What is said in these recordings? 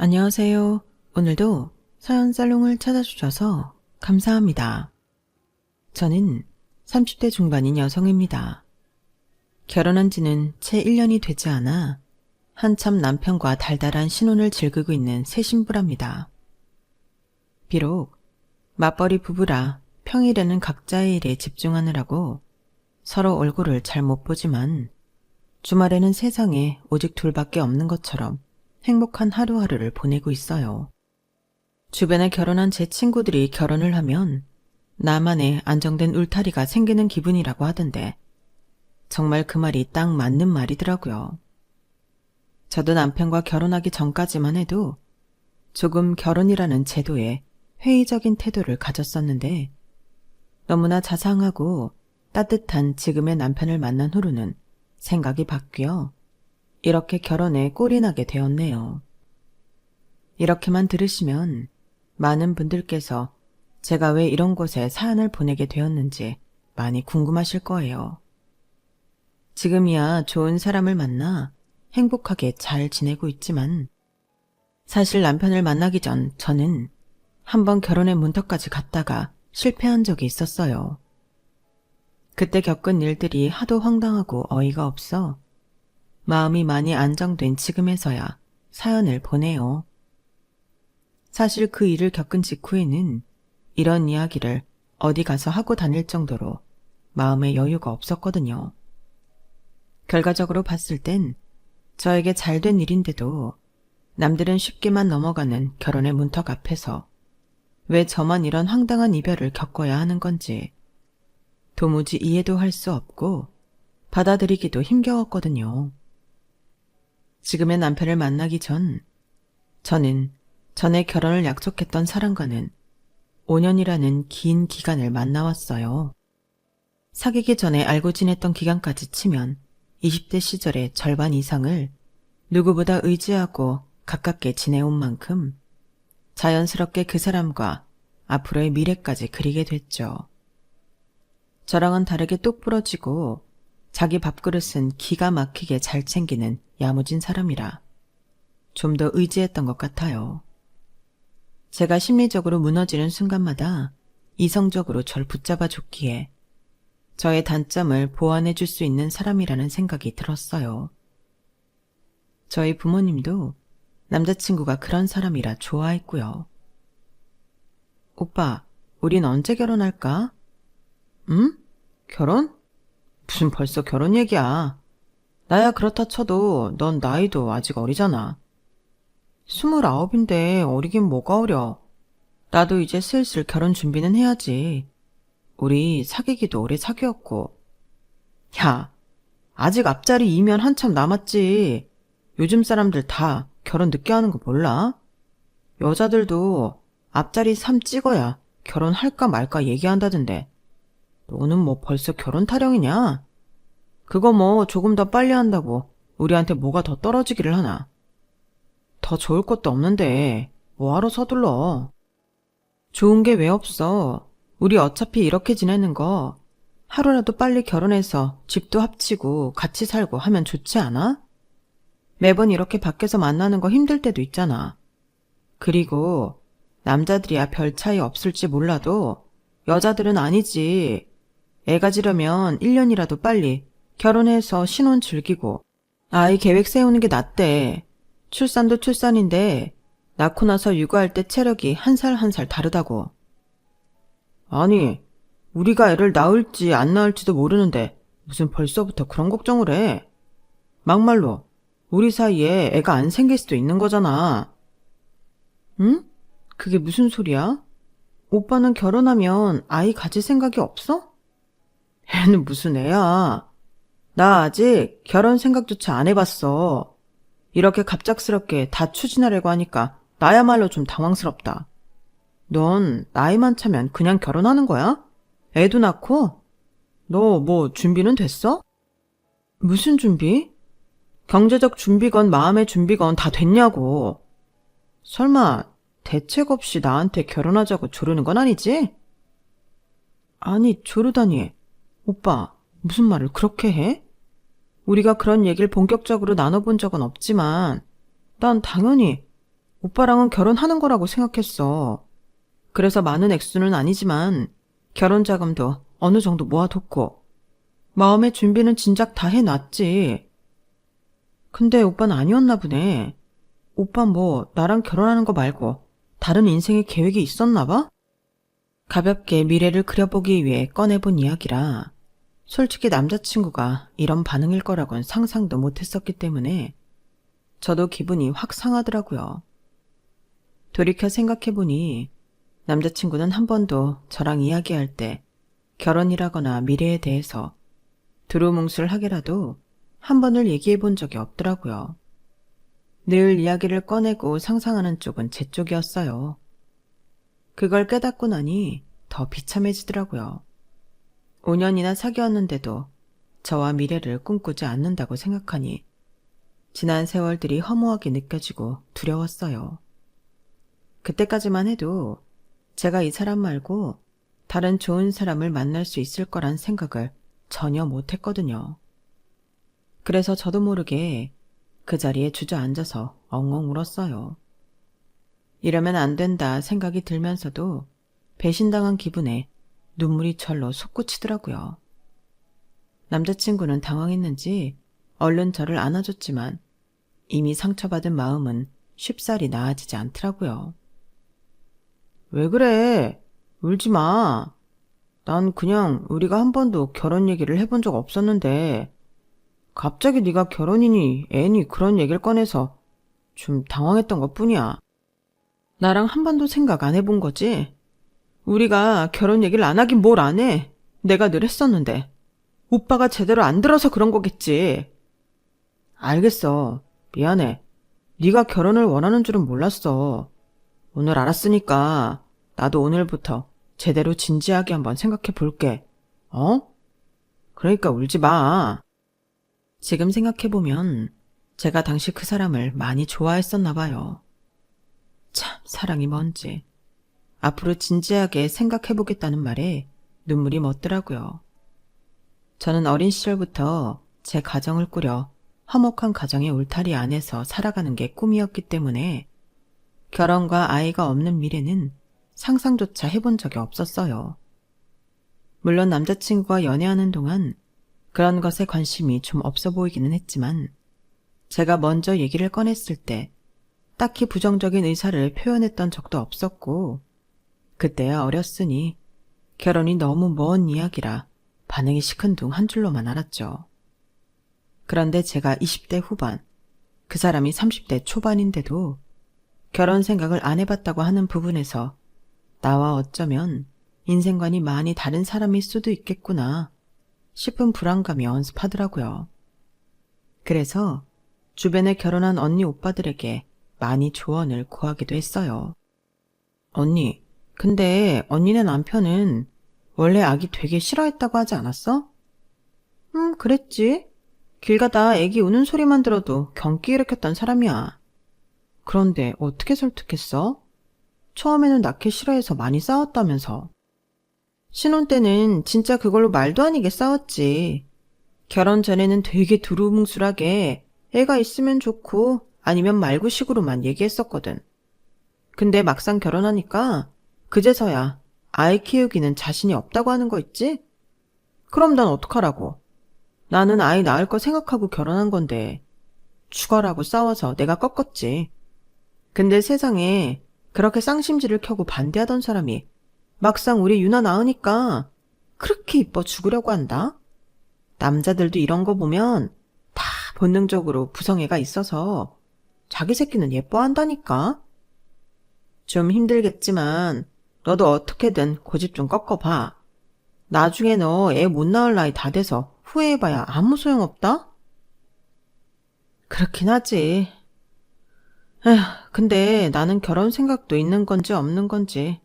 안녕하세요. 오늘도 사연 살롱을 찾아주셔서 감사합니다. 저는 30대 중반인 여성입니다. 결혼한 지는 채 1년이 되지 않아 한참 남편과 달달한 신혼을 즐기고 있는 새 신부랍니다. 비록 맞벌이 부부라 평일에는 각자의 일에 집중하느라고 서로 얼굴을 잘 못 보지만 주말에는 세상에 오직 둘밖에 없는 것처럼 행복한 하루하루를 보내고 있어요. 주변에 결혼한 제 친구들이 결혼을 하면 나만의 안정된 울타리가 생기는 기분이라고 하던데 정말 그 말이 딱 맞는 말이더라고요. 저도 남편과 결혼하기 전까지만 해도 조금 결혼이라는 제도에 회의적인 태도를 가졌었는데 너무나 자상하고 따뜻한 지금의 남편을 만난 후로는 생각이 바뀌어 이렇게 결혼에 꼴이 나게 되었네요. 이렇게만 들으시면 많은 분들께서 제가 왜 이런 곳에 사연을 보내게 되었는지 많이 궁금하실 거예요. 지금이야 좋은 사람을 만나 행복하게 잘 지내고 있지만 사실 남편을 만나기 전 저는 한번 결혼의 문턱까지 갔다가 실패한 적이 있었어요. 그때 겪은 일들이 하도 황당하고 어이가 없어 마음이 많이 안정된 지금에서야 사연을 보내요. 사실 그 일을 겪은 직후에는 이런 이야기를 어디 가서 하고 다닐 정도로 마음에 여유가 없었거든요. 결과적으로 봤을 땐 저에게 잘된 일인데도 남들은 쉽게만 넘어가는 결혼의 문턱 앞에서 왜 저만 이런 황당한 이별을 겪어야 하는 건지 도무지 이해도 할 수 없고 받아들이기도 힘겨웠거든요. 지금의 남편을 만나기 전 저는 전에 결혼을 약속했던 사람과는 5년이라는 긴 기간을 만나왔어요. 사귀기 전에 알고 지냈던 기간까지 치면 20대 시절의 절반 이상을 누구보다 의지하고 가깝게 지내온 만큼 자연스럽게 그 사람과 앞으로의 미래까지 그리게 됐죠. 저랑은 다르게 똑부러지고 자기 밥그릇은 기가 막히게 잘 챙기는 야무진 사람이라 좀 더 의지했던 것 같아요. 제가 심리적으로 무너지는 순간마다 이성적으로 절 붙잡아 줬기에 저의 단점을 보완해 줄 수 있는 사람이라는 생각이 들었어요. 저희 부모님도 남자친구가 그런 사람이라 좋아했고요. 오빠, 우린 언제 결혼할까? 응? 결혼? 무슨 벌써 결혼 얘기야. 나야 그렇다 쳐도 넌 나이도 아직 어리잖아. 29인데 어리긴 뭐가 어려. 나도 이제 슬슬 결혼 준비는 해야지. 우리 사귀기도 오래 사귀었고. 야, 아직 앞자리 2면 한참 남았지. 요즘 사람들 다 결혼 늦게 하는 거 몰라? 여자들도 앞자리 3 찍어야 결혼할까 말까 얘기한다던데. 너는 뭐 벌써 결혼 타령이냐? 그거 뭐 조금 더 빨리 한다고 우리한테 뭐가 더 떨어지기를 하나? 더 좋을 것도 없는데 뭐하러 서둘러? 좋은 게 왜 없어? 우리 어차피 이렇게 지내는 거 하루라도 빨리 결혼해서 집도 합치고 같이 살고 하면 좋지 않아? 매번 이렇게 밖에서 만나는 거 힘들 때도 있잖아. 그리고 남자들이야 별 차이 없을지 몰라도 여자들은 아니지. 애 가지려면 1년이라도 빨리 결혼해서 신혼 즐기고 아이 계획 세우는 게 낫대. 출산도 출산인데 낳고 나서 육아할 때 체력이 한 살 한 살 다르다고. 아니, 우리가 애를 낳을지 안 낳을지도 모르는데 무슨 벌써부터 그런 걱정을 해. 막말로 우리 사이에 애가 안 생길 수도 있는 거잖아. 응? 그게 무슨 소리야? 오빠는 결혼하면 아이 가질 생각이 없어? 애는 무슨 애야. 나 아직 결혼 생각조차 안 해봤어. 이렇게 갑작스럽게 다 추진하려고 하니까 나야말로 좀 당황스럽다. 넌 나이만 차면 그냥 결혼하는 거야? 애도 낳고? 너 뭐 준비는 됐어? 무슨 준비? 경제적 준비건 마음의 준비건 다 됐냐고. 설마 대책 없이 나한테 결혼하자고 조르는 건 아니지? 아니, 조르다니. 오빠, 무슨 말을 그렇게 해? 우리가 그런 얘기를 본격적으로 나눠본 적은 없지만 난 당연히 오빠랑은 결혼하는 거라고 생각했어. 그래서 많은 액수는 아니지만 결혼 자금도 어느 정도 모아뒀고 마음의 준비는 진작 다 해놨지. 근데 오빠는 아니었나 보네. 오빠 뭐 나랑 결혼하는 거 말고 다른 인생의 계획이 있었나 봐? 가볍게 미래를 그려보기 위해 꺼내본 이야기라 솔직히 남자친구가 이런 반응일 거라곤 상상도 못했었기 때문에 저도 기분이 확 상하더라고요. 돌이켜 생각해보니 남자친구는 한 번도 저랑 이야기할 때 결혼이라거나 미래에 대해서 두루뭉술하게라도 한 번을 얘기해 본 적이 없더라고요. 늘 이야기를 꺼내고 상상하는 쪽은 제 쪽이었어요. 그걸 깨닫고 나니 더 비참해지더라고요. 5년이나 사귀었는데도 저와 미래를 꿈꾸지 않는다고 생각하니 지난 세월들이 허무하게 느껴지고 두려웠어요. 그때까지만 해도 제가 이 사람 말고 다른 좋은 사람을 만날 수 있을 거란 생각을 전혀 못했거든요. 그래서 저도 모르게 그 자리에 주저앉아서 엉엉 울었어요. 이러면 안 된다 생각이 들면서도 배신당한 기분에 눈물이 절로 솟구치더라고요. 남자친구는 당황했는지 얼른 저를 안아줬지만 이미 상처받은 마음은 쉽사리 나아지지 않더라고요. 왜 그래? 울지 마. 난 그냥 우리가 한 번도 결혼 얘기를 해본 적 없었는데 갑자기 네가 결혼이니 애니 그런 얘기를 꺼내서 좀 당황했던 것뿐이야. 나랑 한 번도 생각 안 해본 거지? 우리가 결혼 얘기를 안 하긴 뭘 안 해. 내가 늘 했었는데. 오빠가 제대로 안 들어서 그런 거겠지. 알겠어. 미안해. 네가 결혼을 원하는 줄은 몰랐어. 오늘 알았으니까 나도 오늘부터 제대로 진지하게 한번 생각해 볼게. 어? 그러니까 울지 마. 지금 생각해보면 제가 당시 그 사람을 많이 좋아했었나 봐요. 참 사랑이 뭔지. 앞으로 진지하게 생각해보겠다는 말에 눈물이 멎더라고요. 저는 어린 시절부터 제 가정을 꾸려 화목한 가정의 울타리 안에서 살아가는 게 꿈이었기 때문에 결혼과 아이가 없는 미래는 상상조차 해본 적이 없었어요. 물론 남자친구와 연애하는 동안 그런 것에 관심이 좀 없어 보이기는 했지만 제가 먼저 얘기를 꺼냈을 때 딱히 부정적인 의사를 표현했던 적도 없었고 그때야 어렸으니 결혼이 너무 먼 이야기라 반응이 시큰둥 한 줄로만 알았죠. 그런데 제가 20대 후반, 그 사람이 30대 초반인데도 결혼 생각을 안 해봤다고 하는 부분에서 나와 어쩌면 인생관이 많이 다른 사람일 수도 있겠구나 싶은 불안감이 엄습하더라고요. 그래서 주변에 결혼한 언니 오빠들에게 많이 조언을 구하기도 했어요. 언니, 근데 언니네 남편은 원래 아기 되게 싫어했다고 하지 않았어? 그랬지. 길 가다 애기 우는 소리만 들어도 경기 일으켰던 사람이야. 그런데 어떻게 설득했어? 처음에는 낳기 싫어해서 많이 싸웠다면서. 신혼 때는 진짜 그걸로 말도 아니게 싸웠지. 결혼 전에는 되게 두루뭉술하게 애가 있으면 좋고 아니면 말고 식으로만 얘기했었거든. 근데 막상 결혼하니까 그제서야 아이 키우기는 자신이 없다고 하는 거 있지? 그럼 난 어떡하라고. 나는 아이 낳을 거 생각하고 결혼한 건데 죽어라고 싸워서 내가 꺾었지. 근데 세상에 그렇게 쌍심지를 켜고 반대하던 사람이 막상 우리 유나 낳으니까 그렇게 이뻐 죽으려고 한다? 남자들도 이런 거 보면 다 본능적으로 부성애가 있어서 자기 새끼는 예뻐한다니까? 좀 힘들겠지만 너도 어떻게든 고집 좀 꺾어봐. 나중에 너 애 못 낳을 나이 다 돼서 후회해봐야 아무 소용없다? 그렇긴 하지. 에휴, 근데 나는 결혼 생각도 있는 건지 없는 건지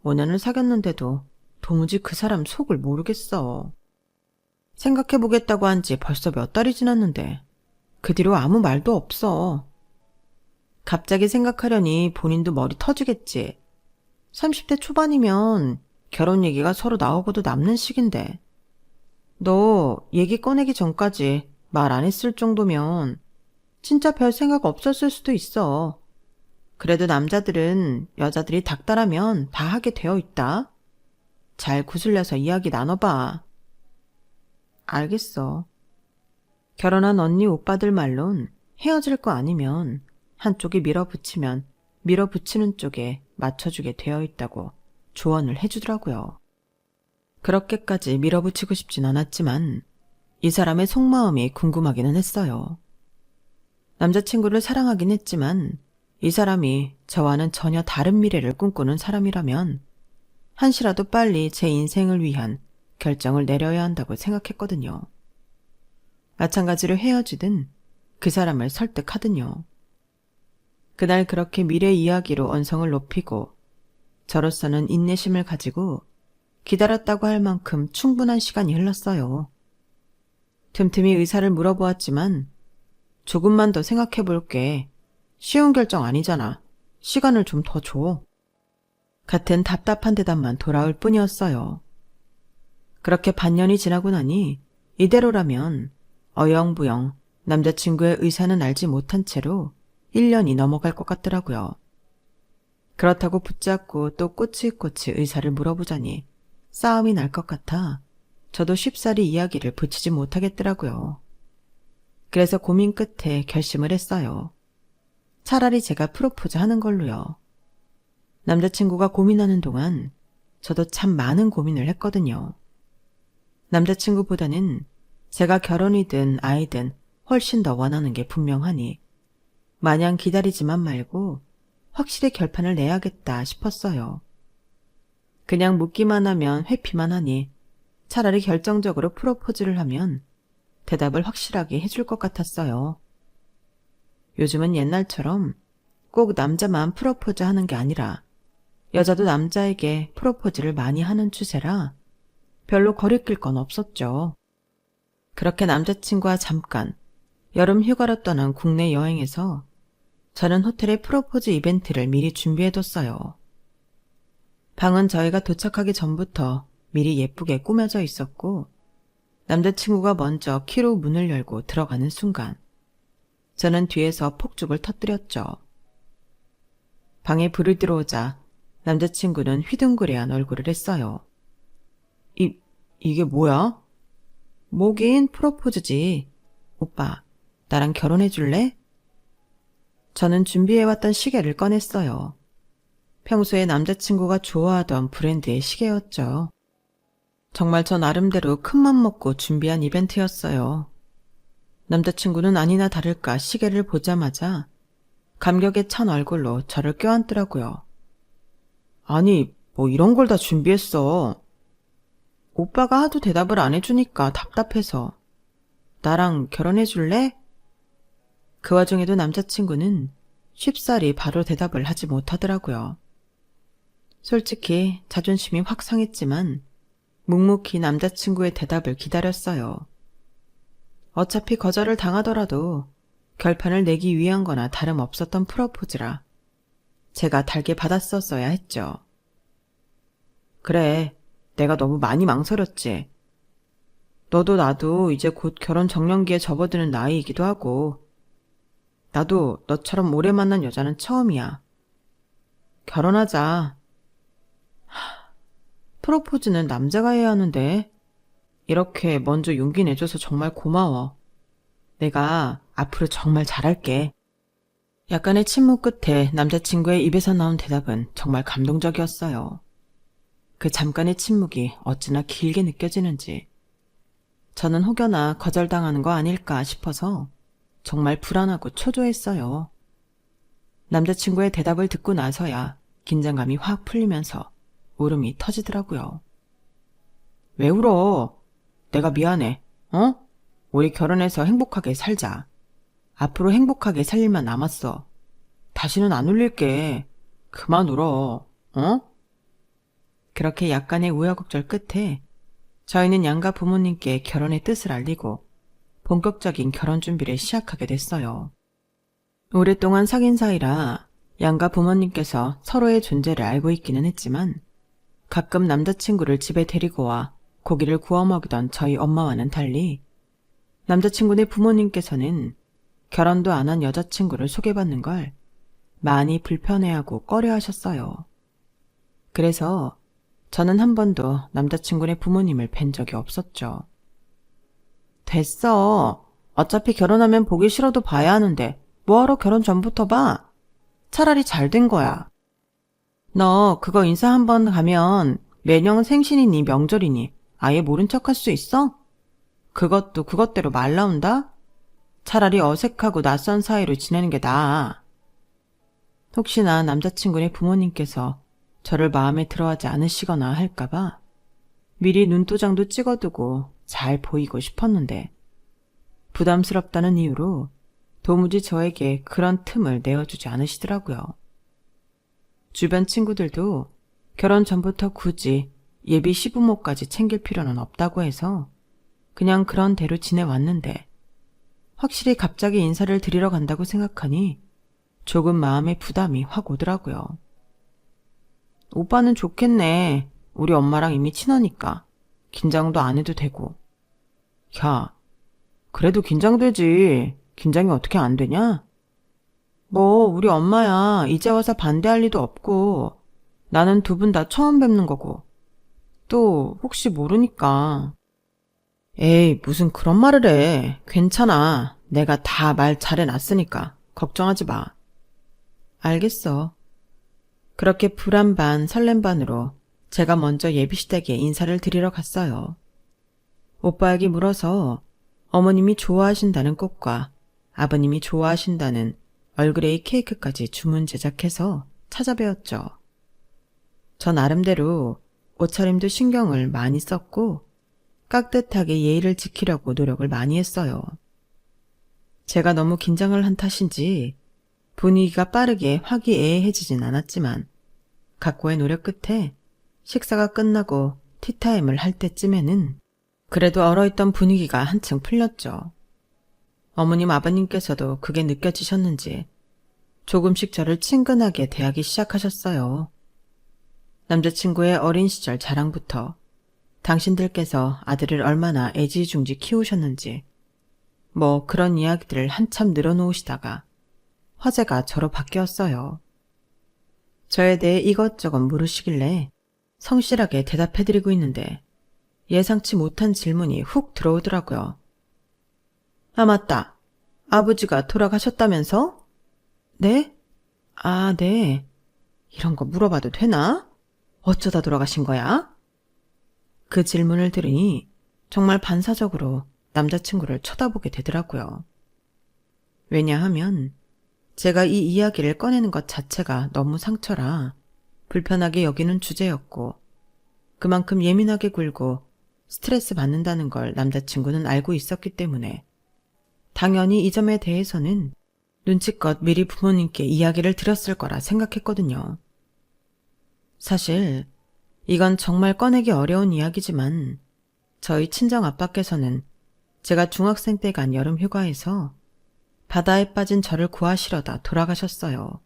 5년을 사귀었는데도 도무지 그 사람 속을 모르겠어. 생각해보겠다고 한 지 벌써 몇 달이 지났는데 그 뒤로 아무 말도 없어. 갑자기 생각하려니 본인도 머리 터지겠지. 30대 초반이면 결혼 얘기가 서로 나오고도 남는 시기인데 너 얘기 꺼내기 전까지 말 안 했을 정도면 진짜 별 생각 없었을 수도 있어. 그래도 남자들은 여자들이 닥달하면 다 하게 되어 있다. 잘 구슬려서 이야기 나눠봐. 알겠어. 결혼한 언니 오빠들 말론 헤어질 거 아니면 한쪽이 밀어붙이면 밀어붙이는 쪽에 맞춰주게 되어 있다고 조언을 해주더라고요. 그렇게까지 밀어붙이고 싶진 않았지만 이 사람의 속마음이 궁금하기는 했어요. 남자친구를 사랑하긴 했지만 이 사람이 저와는 전혀 다른 미래를 꿈꾸는 사람이라면 한시라도 빨리 제 인생을 위한 결정을 내려야 한다고 생각했거든요. 마찬가지로 헤어지든 그 사람을 설득하든요. 그날 그렇게 미래 이야기로 언성을 높이고 저로서는 인내심을 가지고 기다렸다고 할 만큼 충분한 시간이 흘렀어요. 틈틈이 의사를 물어보았지만 조금만 더 생각해 볼게. 쉬운 결정 아니잖아. 시간을 좀 더 줘. 같은 답답한 대답만 돌아올 뿐이었어요. 그렇게 반년이 지나고 나니 이대로라면 어영부영 남자친구의 의사는 알지 못한 채로 1년이 넘어갈 것 같더라고요. 그렇다고 붙잡고 또 꼬치꼬치 의사를 물어보자니 싸움이 날 것 같아 저도 쉽사리 이야기를 붙이지 못하겠더라고요. 그래서 고민 끝에 결심을 했어요. 차라리 제가 프로포즈 하는 걸로요. 남자친구가 고민하는 동안 저도 참 많은 고민을 했거든요. 남자친구보다는 제가 결혼이든 아이든 훨씬 더 원하는 게 분명하니 마냥 기다리지만 말고 확실히 결판을 내야겠다 싶었어요. 그냥 묻기만 하면 회피만 하니 차라리 결정적으로 프로포즈를 하면 대답을 확실하게 해줄 것 같았어요. 요즘은 옛날처럼 꼭 남자만 프로포즈 하는 게 아니라 여자도 남자에게 프로포즈를 많이 하는 추세라 별로 거리낄 건 없었죠. 그렇게 남자친구와 잠깐 여름 휴가로 떠난 국내 여행에서 저는 호텔에 프로포즈 이벤트를 미리 준비해뒀어요. 방은 저희가 도착하기 전부터 미리 예쁘게 꾸며져 있었고 남자친구가 먼저 키로 문을 열고 들어가는 순간 저는 뒤에서 폭죽을 터뜨렸죠. 방에 불이 들어오자 남자친구는 휘둥그레한 얼굴을 했어요. 이게 뭐야? 뭐긴 프로포즈지. 오빠, 나랑 결혼해 줄래? 저는 준비해왔던 시계를 꺼냈어요. 평소에 남자친구가 좋아하던 브랜드의 시계였죠. 정말 저 나름대로 큰맘 먹고 준비한 이벤트였어요. 남자친구는 아니나 다를까 시계를 보자마자 감격에 찬 얼굴로 저를 껴안더라고요. 아니, 뭐 이런 걸 다 준비했어. 오빠가 하도 대답을 안 해주니까 답답해서. 나랑 결혼해 줄래? 그 와중에도 남자친구는 쉽사리 바로 대답을 하지 못하더라고요. 솔직히 자존심이 확 상했지만 묵묵히 남자친구의 대답을 기다렸어요. 어차피 거절을 당하더라도 결판을 내기 위한 거나 다름없었던 프로포즈라 제가 달게 받았었어야 했죠. 그래, 내가 너무 많이 망설였지. 너도 나도 이제 곧 결혼 정년기에 접어드는 나이이기도 하고 나도 너처럼 오래 만난 여자는 처음이야. 결혼하자. 프로포즈는 남자가 해야 하는데 이렇게 먼저 용기 내줘서 정말 고마워. 내가 앞으로 정말 잘할게. 약간의 침묵 끝에 남자친구의 입에서 나온 대답은 정말 감동적이었어요. 그 잠깐의 침묵이 어찌나 길게 느껴지는지 저는 혹여나 거절당하는 거 아닐까 싶어서 정말 불안하고 초조했어요. 남자친구의 대답을 듣고 나서야 긴장감이 확 풀리면서 울음이 터지더라고요. 왜 울어? 내가 미안해. 우리 결혼해서 행복하게 살자. 앞으로 행복하게 살 일만 남았어. 다시는 안 울릴게. 그만 울어. 그렇게 약간의 우여곡절 끝에 저희는 양가 부모님께 결혼의 뜻을 알리고 본격적인 결혼 준비를 시작하게 됐어요. 오랫동안 사귄 사이라 양가 부모님께서 서로의 존재를 알고 있기는 했지만 가끔 남자친구를 집에 데리고 와 고기를 구워 먹이던 저희 엄마와는 달리 남자친구네 부모님께서는 결혼도 안 한 여자친구를 소개받는 걸 많이 불편해하고 꺼려하셨어요. 그래서 저는 한 번도 남자친구네 부모님을 뵌 적이 없었죠. 됐어. 어차피 결혼하면 보기 싫어도 봐야 하는데 뭐하러 결혼 전부터 봐? 차라리 잘 된 거야. 너 그거 인사 한 번 가면 매년 생신이니 명절이니 아예 모른 척 할 수 있어? 그것도 그것대로 말 나온다? 차라리 어색하고 낯선 사이로 지내는 게 나아. 혹시나 남자친구네 부모님께서 저를 마음에 들어하지 않으시거나 할까봐 미리 눈도장도 찍어두고 잘 보이고 싶었는데 부담스럽다는 이유로 도무지 저에게 그런 틈을 내어주지 않으시더라고요. 주변 친구들도 결혼 전부터 굳이 예비 시부모까지 챙길 필요는 없다고 해서 그냥 그런 대로 지내왔는데 확실히 갑자기 인사를 드리러 간다고 생각하니 조금 마음의 부담이 확 오더라고요. 오빠는 좋겠네. 우리 엄마랑 이미 친하니까 긴장도 안 해도 되고. 야, 그래도 긴장되지. 긴장이 어떻게 안 되냐? 뭐 우리 엄마야 이제 와서 반대할 리도 없고 나는 두 분 다 처음 뵙는 거고 또 혹시 모르니까. 에이, 무슨 그런 말을 해. 괜찮아. 내가 다 말 잘해놨으니까 걱정하지 마. 알겠어. 그렇게 불안 반 설렘 반으로 제가 먼저 예비시댁에 인사를 드리러 갔어요. 오빠에게 물어서 어머님이 좋아하신다는 꽃과 아버님이 좋아하신다는 얼그레이 케이크까지 주문 제작해서 찾아뵈었죠. 저 나름대로 옷차림도 신경을 많이 썼고 깍듯하게 예의를 지키려고 노력을 많이 했어요. 제가 너무 긴장을 한 탓인지 분위기가 빠르게 화기애애해지진 않았지만 각고의 노력 끝에 식사가 끝나고 티타임을 할 때쯤에는 그래도 얼어있던 분위기가 한층 풀렸죠. 어머님 아버님께서도 그게 느껴지셨는지 조금씩 저를 친근하게 대하기 시작하셨어요. 남자친구의 어린 시절 자랑부터 당신들께서 아들을 얼마나 애지중지 키우셨는지 뭐 그런 이야기들을 한참 늘어놓으시다가 화제가 저로 바뀌었어요. 저에 대해 이것저것 물으시길래 성실하게 대답해드리고 있는데 예상치 못한 질문이 훅 들어오더라고요. 아, 맞다. 아버지가 돌아가셨다면서? 네? 아, 네. 이런 거 물어봐도 되나? 어쩌다 돌아가신 거야? 그 질문을 들으니 정말 반사적으로 남자친구를 쳐다보게 되더라고요. 왜냐하면 제가 이 이야기를 꺼내는 것 자체가 너무 상처라 불편하게 여기는 주제였고 그만큼 예민하게 굴고 스트레스 받는다는 걸 남자친구는 알고 있었기 때문에 당연히 이 점에 대해서는 눈치껏 미리 부모님께 이야기를 드렸을 거라 생각했거든요. 사실 이건 정말 꺼내기 어려운 이야기지만 저희 친정아빠께서는 제가 중학생 때 간 여름 휴가에서 바다에 빠진 저를 구하시려다 돌아가셨어요.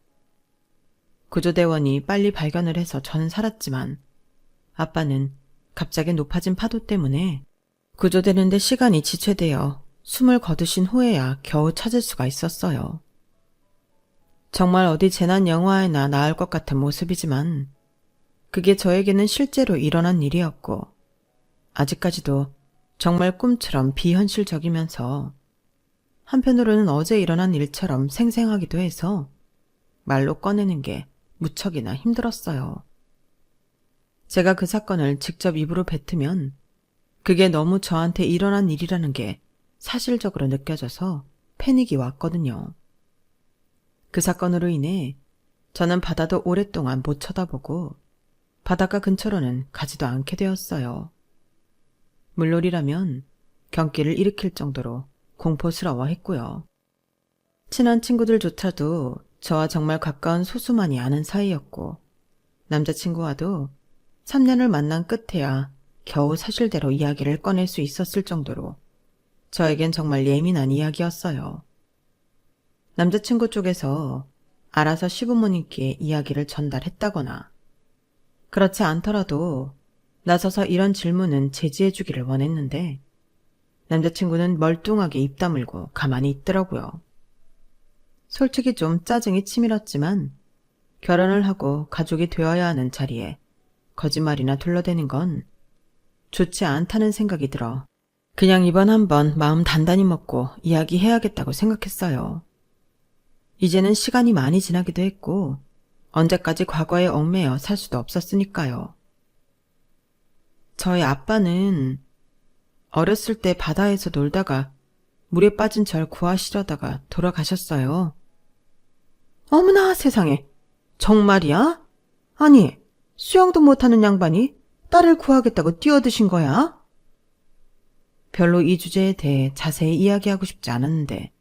구조대원이 빨리 발견을 해서 저는 살았지만 아빠는 갑자기 높아진 파도 때문에 구조되는데 시간이 지체되어 숨을 거두신 후에야 겨우 찾을 수가 있었어요. 정말 어디 재난 영화에나 나올 것 같은 모습이지만 그게 저에게는 실제로 일어난 일이었고 아직까지도 정말 꿈처럼 비현실적이면서 한편으로는 어제 일어난 일처럼 생생하기도 해서 말로 꺼내는 게 무척이나 힘들었어요. 제가 그 사건을 직접 입으로 뱉으면 그게 너무 저한테 일어난 일이라는 게 사실적으로 느껴져서 패닉이 왔거든요. 그 사건으로 인해 저는 바다도 오랫동안 못 쳐다보고 바닷가 근처로는 가지도 않게 되었어요. 물놀이라면 경기를 일으킬 정도로 공포스러워했고요. 친한 친구들조차도 저와 정말 가까운 소수만이 아는 사이였고 남자친구와도 3년을 만난 끝에야 겨우 사실대로 이야기를 꺼낼 수 있었을 정도로 저에겐 정말 예민한 이야기였어요. 남자친구 쪽에서 알아서 시부모님께 이야기를 전달했다거나 그렇지 않더라도 나서서 이런 질문은 제지해 주기를 원했는데 남자친구는 멀뚱하게 입 다물고 가만히 있더라고요. 솔직히 좀 짜증이 치밀었지만 결혼을 하고 가족이 되어야 하는 자리에 거짓말이나 둘러대는 건 좋지 않다는 생각이 들어 그냥 이번 한번 마음 단단히 먹고 이야기해야겠다고 생각했어요. 이제는 시간이 많이 지나기도 했고 언제까지 과거에 얽매여 살 수도 없었으니까요. 저희 아빠는 어렸을 때 바다에서 놀다가 물에 빠진 절 구하시려다가 돌아가셨어요. 어머나 세상에, 정말이야? 아니, 수영도 못하는 양반이 딸을 구하겠다고 뛰어드신 거야? 별로 이 주제에 대해 자세히 이야기하고 싶지 않았는데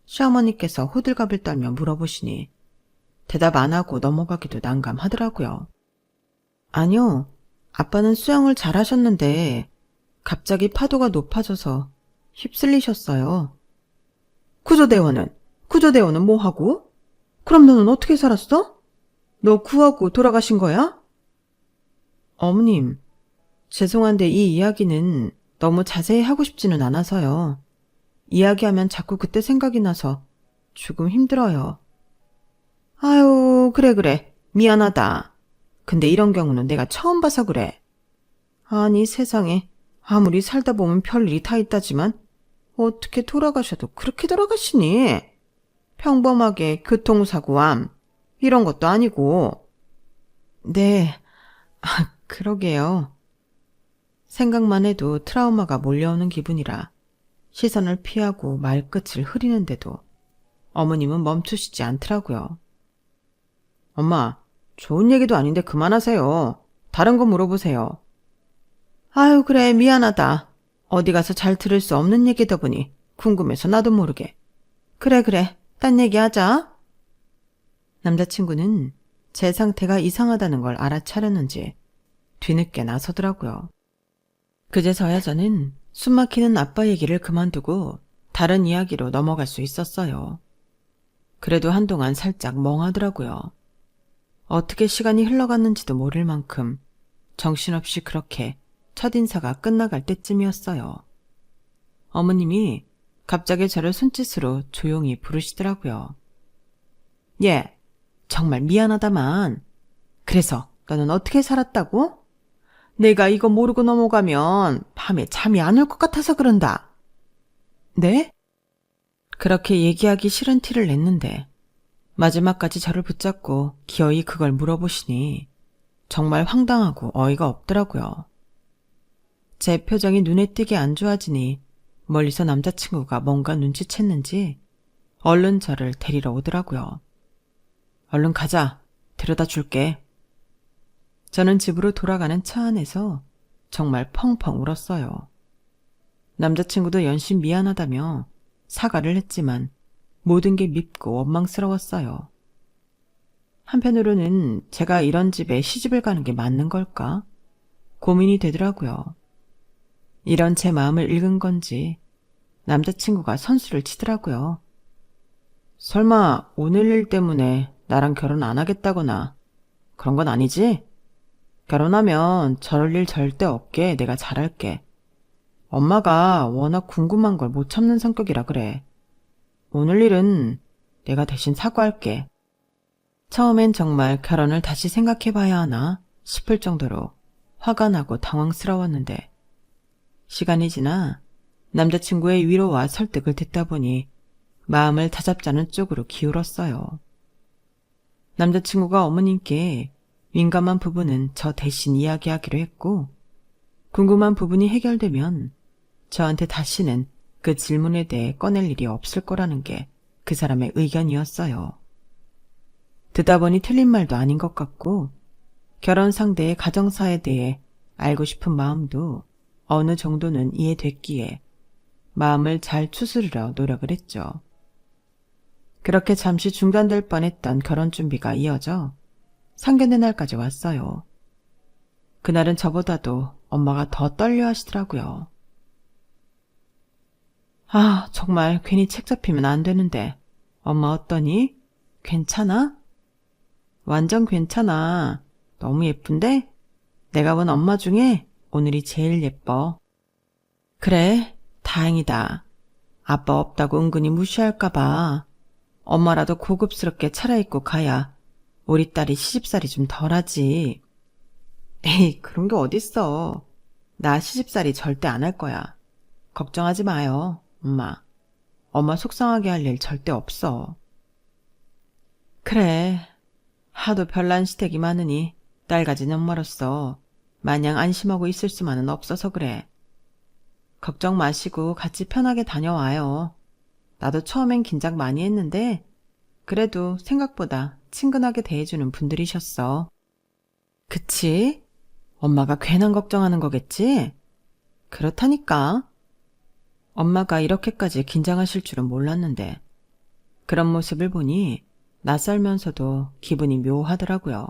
시어머니께서 호들갑을 떨며 물어보시니 대답 안 하고 넘어가기도 난감하더라고요. 아니요, 아빠는 수영을 잘하셨는데 갑자기 파도가 높아져서 휩쓸리셨어요. 구조대원은 뭐하고? 그럼 너는 어떻게 살았어? 너 구하고 돌아가신 거야? 어머님, 죄송한데 이 이야기는 너무 자세히 하고 싶지는 않아서요. 이야기하면 자꾸 그때 생각이 나서 조금 힘들어요. 아유, 그래. 미안하다. 근데 이런 경우는 내가 처음 봐서 그래. 아니, 세상에. 아무리 살다 보면 별일이 다 있다지만 어떻게 돌아가셔도 그렇게 돌아가시니? 평범하게 교통사고암 이런 것도 아니고. 네, 그러게요. 생각만 해도 트라우마가 몰려오는 기분이라 시선을 피하고 말끝을 흐리는데도 어머님은 멈추시지 않더라고요. 엄마, 좋은 얘기도 아닌데 그만하세요. 다른 거 물어보세요. 아유, 그래, 미안하다. 어디 가서 잘 들을 수 없는 얘기다 보니 궁금해서 나도 모르게. 그래, 딴 얘기하자. 남자친구는 제 상태가 이상하다는 걸 알아차렸는지 뒤늦게 나서더라고요. 그제서야 저는 숨막히는 아빠 얘기를 그만두고 다른 이야기로 넘어갈 수 있었어요. 그래도 한동안 살짝 멍하더라고요. 어떻게 시간이 흘러갔는지도 모를 만큼 정신없이 그렇게 첫인사가 끝나갈 때쯤이었어요. 어머님이 갑자기 저를 손짓으로 조용히 부르시더라고요. 예, 정말 미안하다만. 그래서 너는 어떻게 살았다고? 내가 이거 모르고 넘어가면 밤에 잠이 안 올 것 같아서 그런다. 네? 그렇게 얘기하기 싫은 티를 냈는데 마지막까지 저를 붙잡고 기어이 그걸 물어보시니 정말 황당하고 어이가 없더라고요. 제 표정이 눈에 띄게 안 좋아지니 멀리서 남자친구가 뭔가 눈치챘는지 얼른 저를 데리러 오더라고요. 얼른 가자. 데려다 줄게. 저는 집으로 돌아가는 차 안에서 정말 펑펑 울었어요. 남자친구도 연신 미안하다며 사과를 했지만 모든 게 밉고 원망스러웠어요. 한편으로는 제가 이런 집에 시집을 가는 게 맞는 걸까? 고민이 되더라고요. 이런 제 마음을 읽은 건지 남자친구가 선수를 치더라고요. 설마 오늘 일 때문에 나랑 결혼 안 하겠다거나 그런 건 아니지? 결혼하면 저럴 일 절대 없게 내가 잘할게. 엄마가 워낙 궁금한 걸 못 참는 성격이라 그래. 오늘 일은 내가 대신 사과할게. 처음엔 정말 결혼을 다시 생각해봐야 하나 싶을 정도로 화가 나고 당황스러웠는데 시간이 지나 남자친구의 위로와 설득을 듣다 보니 마음을 다잡자는 쪽으로 기울었어요. 남자친구가 어머님께 민감한 부분은 저 대신 이야기하기로 했고 궁금한 부분이 해결되면 저한테 다시는 그 질문에 대해 꺼낼 일이 없을 거라는 게 그 사람의 의견이었어요. 듣다 보니 틀린 말도 아닌 것 같고 결혼 상대의 가정사에 대해 알고 싶은 마음도 어느 정도는 이해됐기에 마음을 잘 추스르려 노력을 했죠. 그렇게 잠시 중단될 뻔했던 결혼 준비가 이어져 상견례 날까지 왔어요. 그날은 저보다도 엄마가 더 떨려 하시더라고요. 아, 정말 괜히 책 잡히면 안 되는데. 엄마 어떠니? 괜찮아? 완전 괜찮아. 너무 예쁜데? 내가 본 엄마 중에 오늘이 제일 예뻐. 그래, 다행이다. 아빠 없다고 은근히 무시할까 봐. 엄마라도 고급스럽게 차려입고 가야 우리 딸이 시집살이 좀 덜하지. 에이, 그런 게 어딨어. 나 시집살이 절대 안 할 거야. 걱정하지 마요, 엄마. 엄마 속상하게 할 일 절대 없어. 그래, 하도 별난 시댁이 많으니 딸 가진 엄마로서 마냥 안심하고 있을 수만은 없어서 그래. 걱정 마시고 같이 편하게 다녀와요. 나도 처음엔 긴장 많이 했는데 그래도 생각보다 친근하게 대해주는 분들이셨어. 그치? 엄마가 괜한 걱정하는 거겠지? 그렇다니까. 엄마가 이렇게까지 긴장하실 줄은 몰랐는데 그런 모습을 보니 낯설면서도 기분이 묘하더라고요.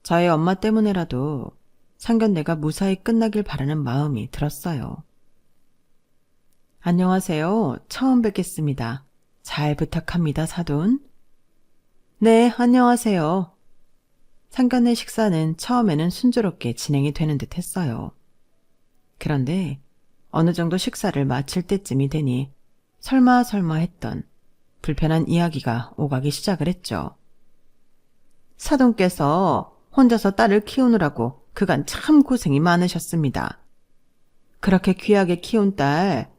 저희 엄마 때문에라도 상견례가 무사히 끝나길 바라는 마음이 들었어요. 안녕하세요. 처음 뵙겠습니다. 잘 부탁합니다, 사돈. 네, 안녕하세요. 상견례 식사는 처음에는 순조롭게 진행이 되는 듯 했어요. 그런데 어느 정도 식사를 마칠 때쯤이 되니 설마 했던 불편한 이야기가 오가기 시작을 했죠. 사돈께서 혼자서 딸을 키우느라고 그간 참 고생이 많으셨습니다. 그렇게 귀하게 키운 딸,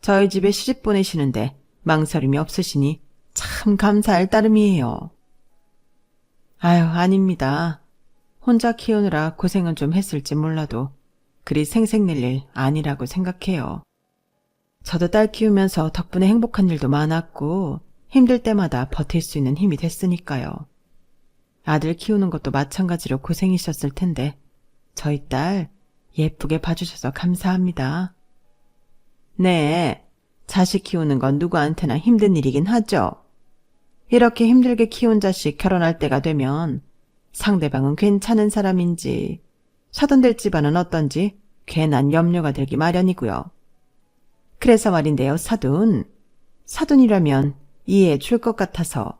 저희 집에 시집 보내시는데 망설임이 없으시니 참 감사할 따름이에요. 아유, 아닙니다. 혼자 키우느라 고생은 좀 했을지 몰라도 그리 생색낼 일 아니라고 생각해요. 저도 딸 키우면서 덕분에 행복한 일도 많았고 힘들 때마다 버틸 수 있는 힘이 됐으니까요. 아들 키우는 것도 마찬가지로 고생이셨을 텐데 저희 딸 예쁘게 봐주셔서 감사합니다. 네, 자식 키우는 건 누구한테나 힘든 일이긴 하죠. 이렇게 힘들게 키운 자식 결혼할 때가 되면 상대방은 괜찮은 사람인지 사돈될 집안은 어떤지 괜한 염려가 들기 마련이고요. 그래서 말인데요, 사돈. 사돈이라면 이해해 줄 것 같아서.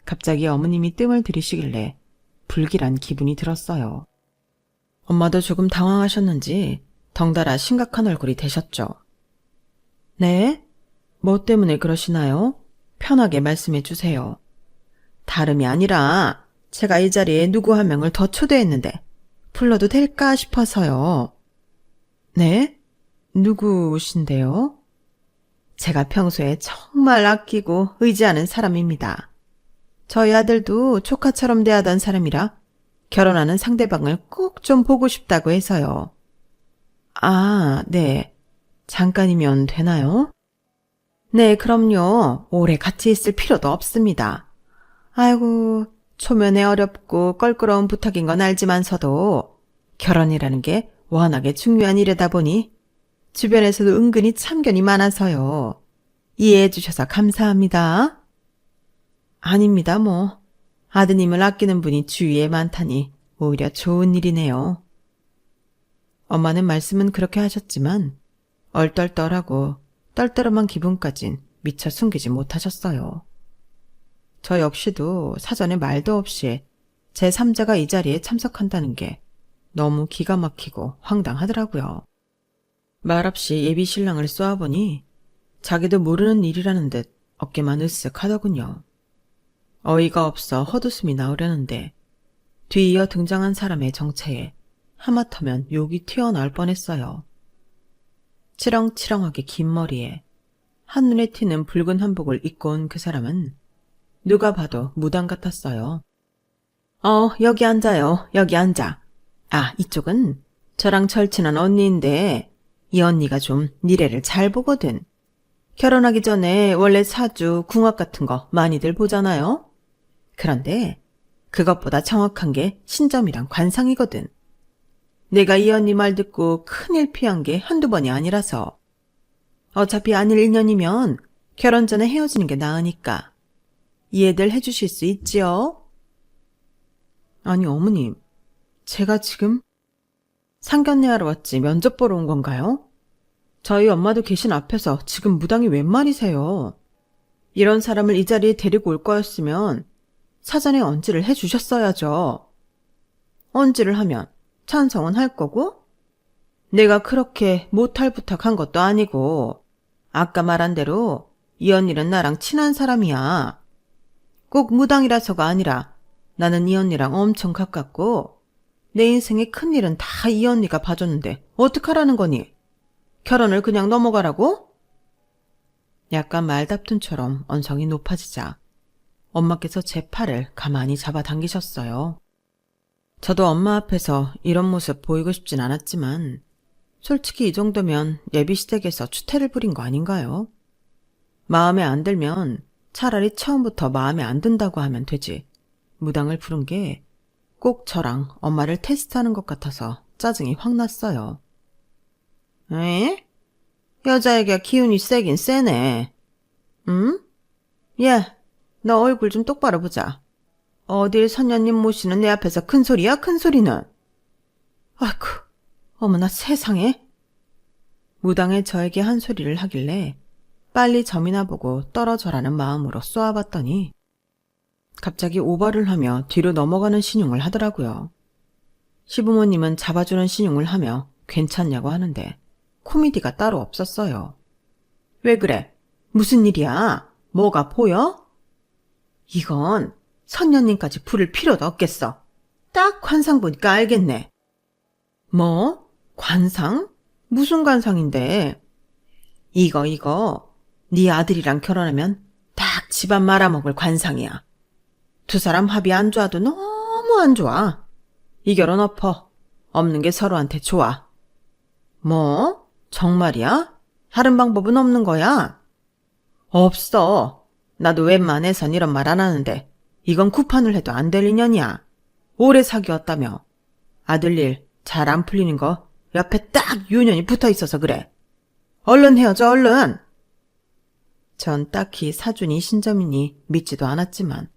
갑자기 어머님이 뜸을 들이시길래 불길한 기분이 들었어요. 엄마도 조금 당황하셨는지 덩달아 심각한 얼굴이 되셨죠. 네? 뭐 때문에 그러시나요? 편하게 말씀해 주세요. 다름이 아니라 제가 이 자리에 누구 한 명을 더 초대했는데 불러도 될까 싶어서요. 네? 누구신데요? 제가 평소에 정말 아끼고 의지하는 사람입니다. 저희 아들도 조카처럼 대하던 사람이라 결혼하는 상대방을 꼭 좀 보고 싶다고 해서요. 아, 네. 잠깐이면 되나요? 네, 그럼요. 오래 같이 있을 필요도 없습니다. 아이고, 초면에 어렵고 껄끄러운 부탁인 건 알지만서도 결혼이라는 게 워낙에 중요한 일이다 보니 주변에서도 은근히 참견이 많아서요. 이해해 주셔서 감사합니다. 아닙니다, 뭐. 아드님을 아끼는 분이 주위에 많다니 오히려 좋은 일이네요. 엄마는 말씀은 그렇게 하셨지만 얼떨떨하고 떨떠름한 기분까진 미처 숨기지 못하셨어요. 저 역시도 사전에 말도 없이 제3자가 이 자리에 참석한다는 게 너무 기가 막히고 황당하더라고요. 말없이 예비 신랑을 쏘아보니 자기도 모르는 일이라는 듯 어깨만 으쓱 하더군요. 어이가 없어 헛웃음이 나오려는데 뒤이어 등장한 사람의 정체에 하마터면 욕이 튀어나올 뻔했어요. 치렁치렁하게 긴 머리에 한눈에 튀는 붉은 한복을 입고 온 그 사람은 누가 봐도 무당 같았어요. 여기 앉아요. 여기 앉아. 아, 이쪽은 저랑 절친한 언니인데 이 언니가 좀 미래를 잘 보거든. 결혼하기 전에 원래 사주, 궁합 같은 거 많이들 보잖아요. 그런데 그것보다 정확한 게 신점이랑 관상이거든. 내가 이 언니 말 듣고 큰일 피한 게 한두 번이 아니라서. 어차피 아닐 인연이면 결혼 전에 헤어지는 게 나으니까 이해들 해주실 수 있지요? 아니 어머님, 제가 지금 상견례하러 왔지 면접 보러 온 건가요? 저희 엄마도 계신 앞에서 지금 무당이 웬 말이세요? 이런 사람을 이 자리에 데리고 올 거였으면 사전에 언지를 해주셨어야죠. 언지를 하면 찬성은 할 거고 내가 그렇게 못할 부탁한 것도 아니고 아까 말한 대로 이 언니는 나랑 친한 사람이야. 꼭 무당이라서가 아니라 나는 이 언니랑 엄청 가깝고 내 인생의 큰일은 다 이 언니가 봐줬는데 어떡하라는 거니? 결혼을 그냥 넘어가라고? 약간 말다툼처럼 언성이 높아지자 엄마께서 제 팔을 가만히 잡아당기셨어요. 저도 엄마 앞에서 이런 모습 보이고 싶진 않았지만 솔직히 이 정도면 예비시댁에서 추태를 부린 거 아닌가요? 마음에 안 들면 차라리 처음부터 마음에 안 든다고 하면 되지. 무당을 부른 게 꼭 저랑 엄마를 테스트하는 것 같아서 짜증이 확 났어요. 에? 여자애가 기운이 세긴 세네. 응? 야, 너 얼굴 좀 똑바로 보자. 어딜 선녀님 모시는 내 앞에서 큰 소리야, 큰 소리는. 아이고, 어머나 세상에. 무당에 저에게 한 소리를 하길래 빨리 점이나 보고 떨어져라는 마음으로 쏘아봤더니 갑자기 오버를 하며 뒤로 넘어가는 신용을 하더라고요. 시부모님은 잡아주는 신용을 하며 괜찮냐고 하는데 코미디가 따로 없었어요. 왜 그래? 무슨 일이야? 뭐가 보여? 이건 선녀님까지 부를 필요도 없겠어. 딱 관상 보니까 알겠네. 뭐? 관상? 무슨 관상인데? 이거 네 아들이랑 결혼하면 딱 집안 말아먹을 관상이야. 두 사람 합이 안 좋아도 너무 안 좋아. 이 결혼 엎어. 없는 게 서로한테 좋아. 뭐? 정말이야? 다른 방법은 없는 거야? 없어. 나도 웬만해선 이런 말 안 하는데 이건 구판을 해도 안 될 인연이야. 오래 사귀었다며. 아들 일 잘 안 풀리는 거 옆에 딱 유년이 붙어 있어서 그래. 얼른 헤어져, 얼른. 전 딱히 사준이 신점이니 믿지도 않았지만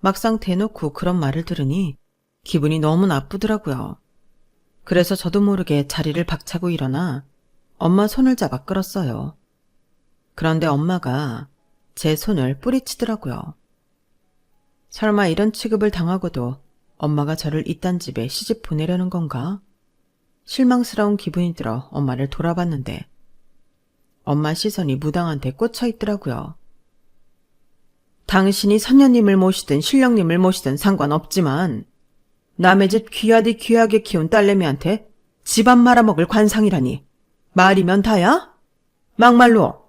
막상 대놓고 그런 말을 들으니 기분이 너무 나쁘더라고요. 그래서 저도 모르게 자리를 박차고 일어나 엄마 손을 잡아 끌었어요. 그런데 엄마가 제 손을 뿌리치더라고요. 설마 이런 취급을 당하고도 엄마가 저를 이딴 집에 시집 보내려는 건가? 실망스러운 기분이 들어 엄마를 돌아봤는데 엄마 시선이 무당한테 꽂혀 있더라고요. 당신이 선녀님을 모시든 신령님을 모시든 상관없지만 남의 집 귀하디 귀하게 키운 딸내미한테 집안 말아먹을 관상이라니 말이면 다야? 막말로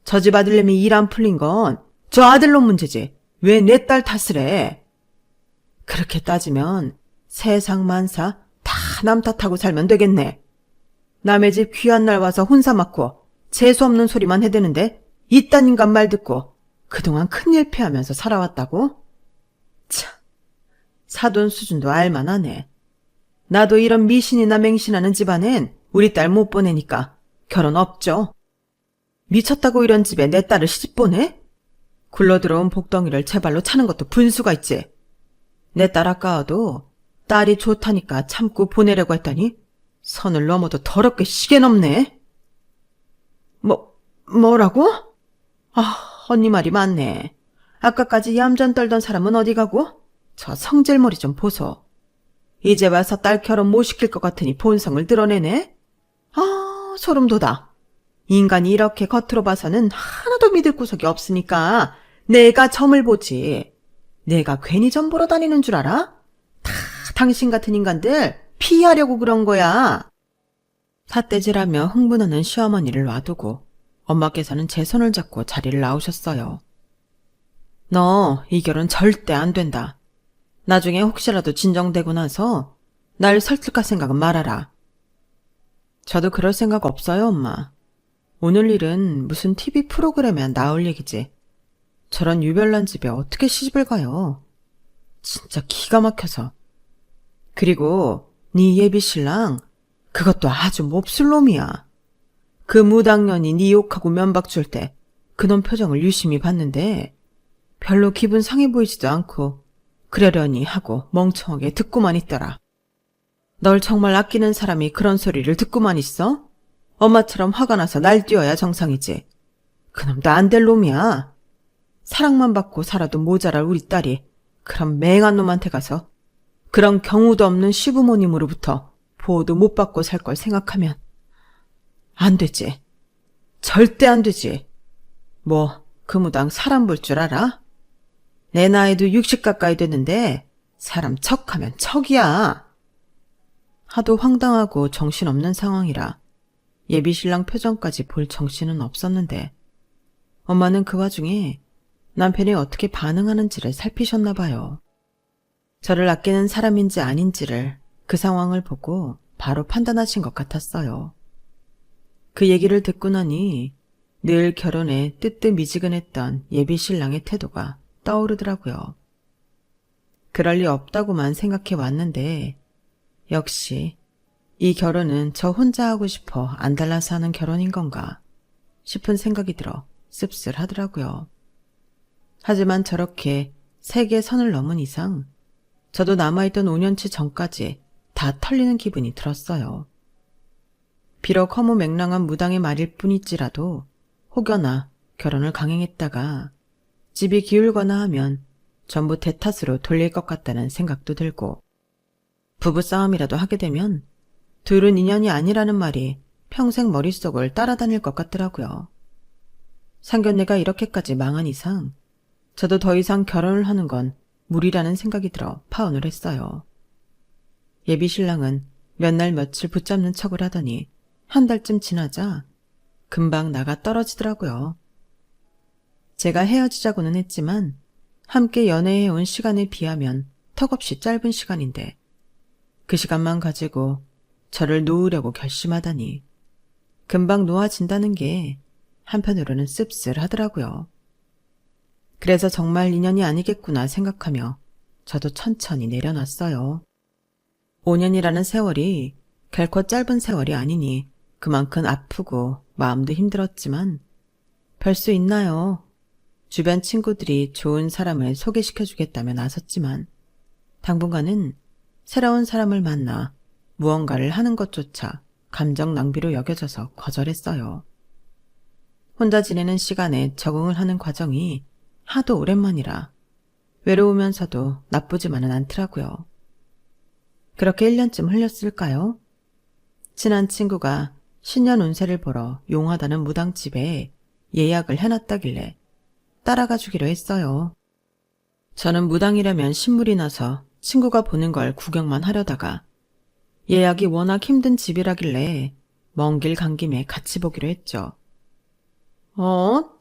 저 집 아들내미 일 안 풀린 건 저 아들놈 문제지 왜 내 딸 탓을 해? 그렇게 따지면 세상 만사 다 남 탓하고 살면 되겠네. 남의 집 귀한 날 와서 혼사 맞고 재수없는 소리만 해대는데 이딴 인간 말 듣고 그동안 큰일 피하면서 살아왔다고? 참, 사돈 수준도 알만하네. 나도 이런 미신이나 맹신하는 집안엔 우리 딸 못 보내니까 결혼 없죠. 미쳤다고 이런 집에 내 딸을 시집 보내? 굴러들어온 복덩이를 제 발로 차는 것도 분수가 있지. 내 딸 아까워도 딸이 좋다니까 참고 보내려고 했더니 선을 넘어도 더럽게 시계 넘네. 뭐라고? 언니 말이 맞네. 아까까지 얌전 떨던 사람은 어디 가고? 저 성질머리 좀 보소. 이제 와서 딸 결혼 못 시킬 것 같으니 본성을 드러내네? 소름 돋아. 인간이 이렇게 겉으로 봐서는 하나도 믿을 구석이 없으니까 내가 점을 보지. 내가 괜히 점 보러 다니는 줄 알아? 다 당신 같은 인간들 피하려고 그런 거야. 삿대질하며 흥분하는 시어머니를 놔두고 엄마께서는 제 손을 잡고 자리를 나오셨어요. 너 이 결혼 절대 안 된다. 나중에 혹시라도 진정되고 나서 날 설득할 생각은 말아라. 저도 그럴 생각 없어요, 엄마. 오늘 일은 무슨 TV 프로그램에 나올 얘기지. 저런 유별난 집에 어떻게 시집을 가요? 진짜 기가 막혀서. 그리고 네 예비신랑 그것도 아주 몹쓸 놈이야. 그 무당년이 네 욕하고 면박 줄 때 그놈 표정을 유심히 봤는데 별로 기분 상해 보이지도 않고 그러려니 하고 멍청하게 듣고만 있더라. 널 정말 아끼는 사람이 그런 소리를 듣고만 있어? 엄마처럼 화가 나서 날뛰어야 정상이지. 그놈도 안 될 놈이야. 사랑만 받고 살아도 모자랄 우리 딸이 그런 맹한 놈한테 가서 그런 경우도 없는 시부모님으로부터 보호도 못 받고 살 걸 생각하면 안 되지. 절대 안 되지. 뭐 그 무당 사람 볼 줄 알아? 내 나이도 60 가까이 됐는데 사람 척하면 척이야. 하도 황당하고 정신없는 상황이라 예비신랑 표정까지 볼 정신은 없었는데 엄마는 그 와중에 남편이 어떻게 반응하는지를 살피셨나 봐요. 저를 아끼는 사람인지 아닌지를 그 상황을 보고 바로 판단하신 것 같았어요. 그 얘기를 듣고 나니 늘 결혼에 뜨뜻미지근했던 예비신랑의 태도가 떠오르더라고요. 그럴 리 없다고만 생각해 왔는데 역시 이 결혼은 저 혼자 하고 싶어 안달나서 하는 결혼인 건가 싶은 생각이 들어 씁쓸하더라고요. 하지만 저렇게 세계 선을 넘은 이상 저도 남아있던 5년치 전까지 다 털리는 기분이 들었어요. 비록 허무맹랑한 무당의 말일 뿐일지라도 혹여나 결혼을 강행했다가 집이 기울거나 하면 전부 대 탓으로 돌릴 것 같다는 생각도 들고 부부싸움이라도 하게 되면 둘은 인연이 아니라는 말이 평생 머릿속을 따라다닐 것 같더라고요. 상견례가 이렇게까지 망한 이상 저도 더 이상 결혼을 하는 건 무리라는 생각이 들어 파혼을 했어요. 예비신랑은 몇 날 며칠 붙잡는 척을 하더니 한 달쯤 지나자 금방 나가 떨어지더라고요. 제가 헤어지자고는 했지만 함께 연애해온 시간에 비하면 턱없이 짧은 시간인데 그 시간만 가지고 저를 놓으려고 결심하다니 금방 놓아진다는 게 한편으로는 씁쓸하더라고요. 그래서 정말 인연이 아니겠구나 생각하며 저도 천천히 내려놨어요. 5년이라는 세월이 결코 짧은 세월이 아니니 그만큼 아프고 마음도 힘들었지만 별 수 있나요? 주변 친구들이 좋은 사람을 소개시켜주겠다며 나섰지만 당분간은 새로운 사람을 만나 무언가를 하는 것조차 감정 낭비로 여겨져서 거절했어요. 혼자 지내는 시간에 적응을 하는 과정이 하도 오랜만이라 외로우면서도 나쁘지만은 않더라고요. 그렇게 1년쯤 흘렸을까요? 친한 친구가 신년 운세를 보러 용하다는 무당집에 예약을 해놨다길래 따라가 주기로 했어요. 저는 무당이라면 신물이 나서 친구가 보는 걸 구경만 하려다가 예약이 워낙 힘든 집이라길래 먼 길 간 김에 같이 보기로 했죠.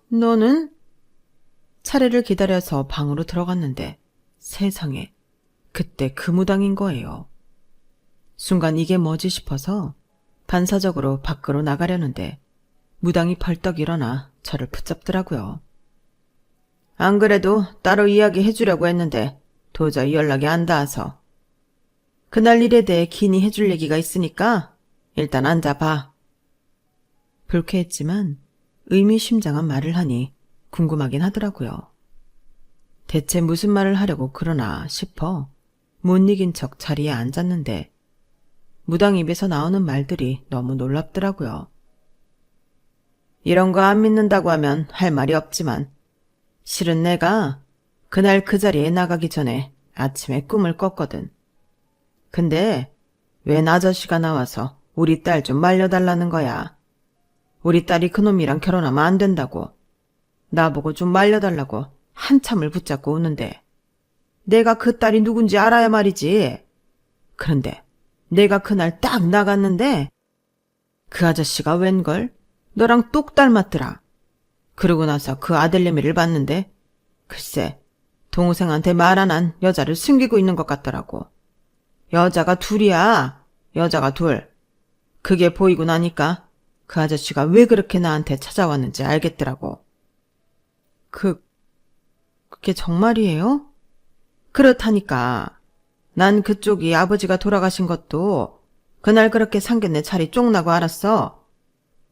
너는? 차례를 기다려서 방으로 들어갔는데 세상에 그때 그 무당인 거예요. 순간 이게 뭐지 싶어서 반사적으로 밖으로 나가려는데 무당이 벌떡 일어나 저를 붙잡더라고요. 안 그래도 따로 이야기해 주려고 했는데 도저히 연락이 안 닿아서. 그날 일에 대해 긴히 해줄 얘기가 있으니까 일단 앉아봐. 불쾌했지만 의미심장한 말을 하니 궁금하긴 하더라고요. 대체 무슨 말을 하려고 그러나 싶어 못 이긴 척 자리에 앉았는데 무당 입에서 나오는 말들이 너무 놀랍더라고요. 이런 거 안 믿는다고 하면 할 말이 없지만 실은 내가 그날 그 자리에 나가기 전에 아침에 꿈을 꿨거든. 근데 웬 아저씨가 나와서 우리 딸 좀 말려달라는 거야. 우리 딸이 그놈이랑 결혼하면 안 된다고. 나보고 좀 말려달라고 한참을 붙잡고 오는데 내가 그 딸이 누군지 알아야 말이지. 그런데 내가 그날 딱 나갔는데 그 아저씨가 웬걸 너랑 똑 닮았더라. 그러고 나서 그 아들내미를 봤는데 글쎄 동생한테 말 안 한 여자를 숨기고 있는 것 같더라고. 여자가 둘이야. 여자가 둘. 그게 보이고 나니까 그 아저씨가 왜 그렇게 나한테 찾아왔는지 알겠더라고. 그게 정말이에요? 그렇다니까. 난 그쪽이 아버지가 돌아가신 것도 그날 그렇게 상견례 차리 쫑나고 알았어.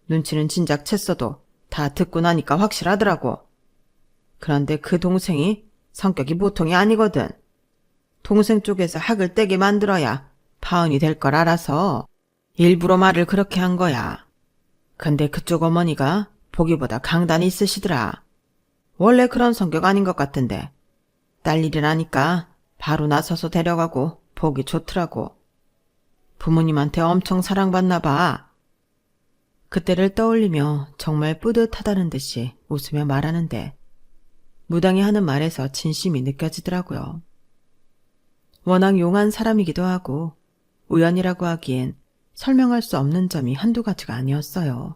눈치는 진작 챘어도 다 듣고 나니까 확실하더라고. 그런데 그 동생이 성격이 보통이 아니거든. 동생 쪽에서 학을 떼게 만들어야 파혼이 될 걸 알아서 일부러 말을 그렇게 한 거야. 근데 그쪽 어머니가 보기보다 강단이 있으시더라. 원래 그런 성격 아닌 것 같은데 딸 일이라니까 바로 나서서 데려가고 보기 좋더라고. 부모님한테 엄청 사랑받나 봐. 그때를 떠올리며 정말 뿌듯하다는 듯이 웃으며 말하는데 무당이 하는 말에서 진심이 느껴지더라고요. 워낙 용한 사람이기도 하고 우연이라고 하기엔 설명할 수 없는 점이 한두 가지가 아니었어요.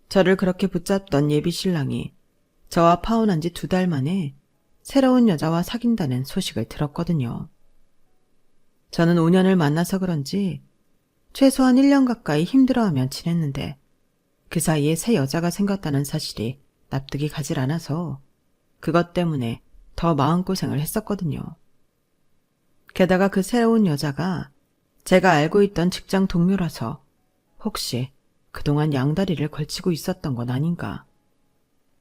저를 그렇게 붙잡던 예비 신랑이 저와 파혼한 지 2달 만에 새로운 여자와 사귄다는 소식을 들었거든요. 저는 5년을 만나서 그런지 최소한 1년 가까이 힘들어하며 지냈는데 그 사이에 새 여자가 생겼다는 사실이 납득이 가질 않아서 그것 때문에 더 마음고생을 했었거든요. 게다가 그 새로운 여자가 제가 알고 있던 직장 동료라서 혹시 그동안 양다리를 걸치고 있었던 건 아닌가.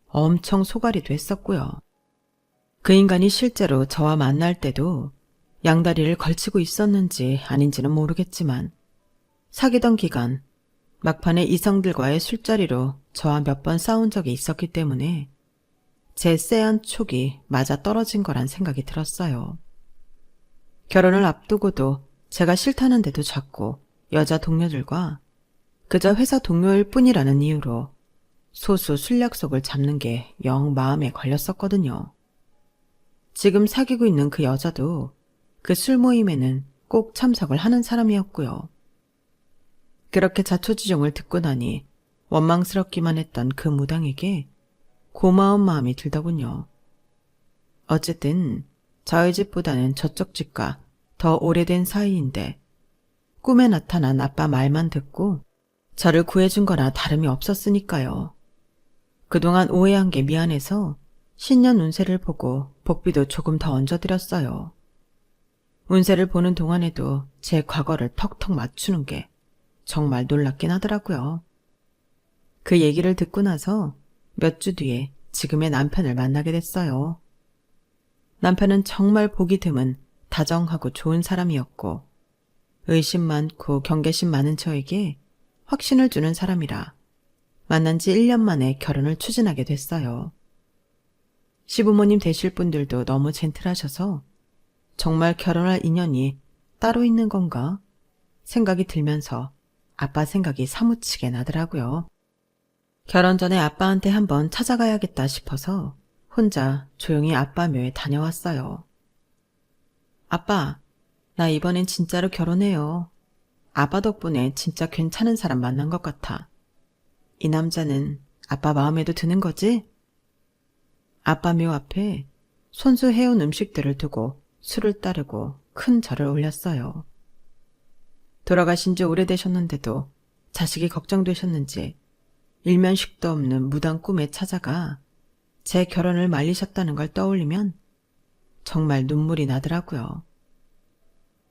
엄청 소갈이도 했었고요. 그 인간이 실제로 저와 만날 때도 양다리를 걸치고 있었는지 아닌지는 모르겠지만 사귀던 기간 막판에 이성들과의 술자리로 저와 몇 번 싸운 적이 있었기 때문에 제 쎄한 촉이 맞아 떨어진 거란 생각이 들었어요. 결혼을 앞두고도 제가 싫다는데도 자꾸 여자 동료들과 그저 회사 동료일 뿐이라는 이유로 소수 술 약속을 잡는 게 영 마음에 걸렸었거든요. 지금 사귀고 있는 그 여자도 그 술 모임에는 꼭 참석을 하는 사람이었고요. 그렇게 자초지종을 듣고 나니 원망스럽기만 했던 그 무당에게 고마운 마음이 들더군요. 어쨌든 저희 집보다는 저쪽 집과 더 오래된 사이인데 꿈에 나타난 아빠 말만 듣고 저를 구해준 거나 다름이 없었으니까요. 그동안 오해한 게 미안해서 신년 운세를 보고 복비도 조금 더 얹어드렸어요. 운세를 보는 동안에도 제 과거를 턱턱 맞추는 게 정말 놀랍긴 하더라고요. 그 얘기를 듣고 나서 몇 주 뒤에 지금의 남편을 만나게 됐어요. 남편은 정말 보기 드문 다정하고 좋은 사람이었고 의심 많고 경계심 많은 저에게 확신을 주는 사람이라 만난 지 1년 만에 결혼을 추진하게 됐어요. 시부모님 되실 분들도 너무 젠틀하셔서 정말 결혼할 인연이 따로 있는 건가 생각이 들면서 아빠 생각이 사무치게 나더라고요. 결혼 전에 아빠한테 한번 찾아가야겠다 싶어서 혼자 조용히 아빠 묘에 다녀왔어요. 아빠, 나 이번엔 진짜로 결혼해요. 아빠 덕분에 진짜 괜찮은 사람 만난 것 같아. 이 남자는 아빠 마음에도 드는 거지? 아빠 묘 앞에 손수 해온 음식들을 두고 술을 따르고 큰 절을 올렸어요. 돌아가신 지 오래되셨는데도 자식이 걱정되셨는지 일면식도 없는 무당 꿈에 찾아가 제 결혼을 말리셨다는 걸 떠올리면 정말 눈물이 나더라고요.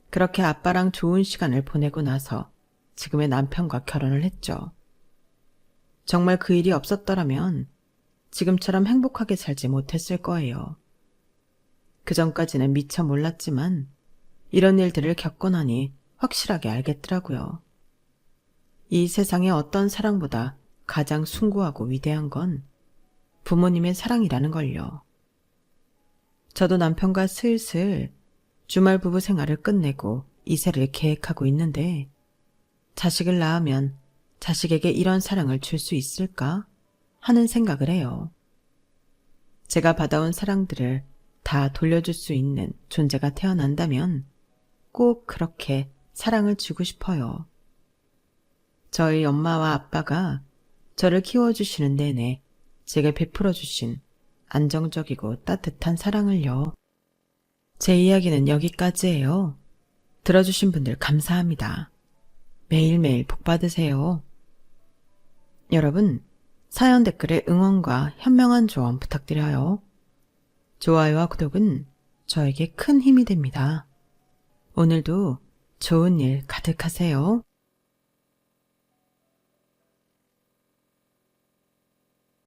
그렇게 아빠랑 좋은 시간을 보내고 나서 지금의 남편과 결혼을 했죠. 정말 그 일이 없었더라면 지금처럼 행복하게 살지 못했을 거예요. 그전까지는 미처 몰랐지만 이런 일들을 겪고 나니 확실하게 알겠더라고요. 이 세상에 어떤 사랑보다 가장 숭고하고 위대한 건 부모님의 사랑이라는 걸요. 저도 남편과 슬슬 주말 부부 생활을 끝내고 이세를 계획하고 있는데 자식을 낳으면 자식에게 이런 사랑을 줄 수 있을까 하는 생각을 해요. 제가 받아온 사랑들을 다 돌려줄 수 있는 존재가 태어난다면 꼭 그렇게 사랑을 주고 싶어요. 저희 엄마와 아빠가 저를 키워주시는 내내 제게 베풀어주신 안정적이고 따뜻한 사랑을요. 제 이야기는 여기까지예요. 들어주신 분들 감사합니다. 매일매일 복 받으세요. 여러분, 사연 댓글에 응원과 현명한 조언 부탁드려요. 좋아요와 구독은 저에게 큰 힘이 됩니다. 오늘도 좋은 일 가득하세요.